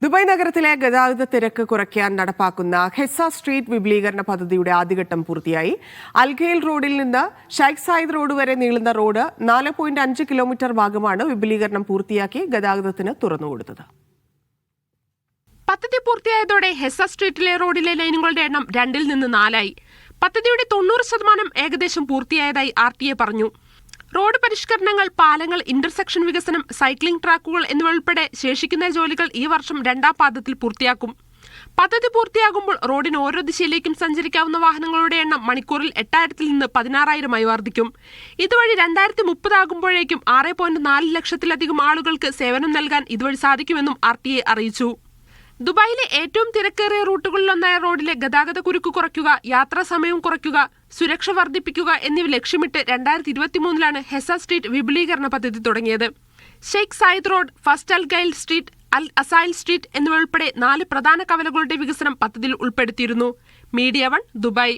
Dubai നഗരത്തിലെ ഗതാഗത തിരക്ക് കുറയ്ക്കാൻ നടപ്പാക്കുന്ന ഹെസ്സ സ്ട്രീറ്റ് വിപുലീകരണ പദ്ധതിയുടെ ആദ്യഘട്ടം പൂർത്തിയായി. അൽഖയിൽ റോഡിൽ നിന്ന് ഷൈഖ് സായിദ് റോഡ് വരെ നീളുന്ന റോഡ് 4.5 കിലോമീറ്റർ ഭാഗമാണ് വിപുലീകരണം പൂർത്തിയാക്കി ഗതാഗതത്തിന് തുറന്നുകൊടുത്തത്. പദ്ധതി പൂർത്തിയായതോടെ ഹെസ്സ സ്ട്രീറ്റിലെ റോഡിലെ ലൈനുകളുടെ എണ്ണം 2-ൽ നിന്ന് 4 ആയി. പദ്ധതിയുടെ 90% ഏകദേശം പൂർത്തിയായതായി RTA പറഞ്ഞു. റോഡ് പരിഷ്കരണങ്ങൾ, പാലങ്ങൾ, ഇന്റർസെക്ഷൻ വികസനം, സൈക്ലിംഗ് ട്രാക്കുകൾ എന്നിവ ഉൾപ്പെടെ ശേഷിക്കുന്ന ജോലികൾ ഈ വർഷം 2ാം പാദത്തിൽ പൂർത്തിയാക്കും. പദ്ധതി പൂർത്തിയാകുമ്പോൾ റോഡിന് ഓരോ ദിശയിലേക്കും സഞ്ചരിക്കാവുന്ന വാഹനങ്ങളുടെ എണ്ണം മണിക്കൂറിൽ 8000-ൽ നിന്ന് 16,000-ആയി വർദ്ധിക്കും. ഇതുവഴി 2030 ആകുമ്പോഴേക്കും 6.4 ലക്ഷത്തിലധികം ആളുകൾക്ക് സേവനം നൽകാൻ ഇതുവഴി സാധിക്കുമെന്നും RTA അറിയിച്ചു. ദുബായിലെ ഏറ്റവും തിരക്കേറിയ റൂട്ടുകളിലൊന്നായ റോഡിലെ ഗതാഗത കുരുക്ക് കുറയ്ക്കുക, യാത്രാ സമയം കുറയ്ക്കുക, സുരക്ഷ വർദ്ധിപ്പിക്കുക എന്നിവ ലക്ഷ്യമിട്ട് 2023-ലാണ് ഹെസ്സ സ്ട്രീറ്റ് വിപുലീകരണ പദ്ധതി തുടങ്ങിയത്. Sheikh Zayed road, first Al Khail street, Al Asail street എന്നിവ ഉൾപ്പെടെ 4 പ്രധാന കവലകളുടെ വികസനം പദ്ധതിയിൽ ഉൾപ്പെടുത്തിയിരുന്നു. Media 1, Dubai.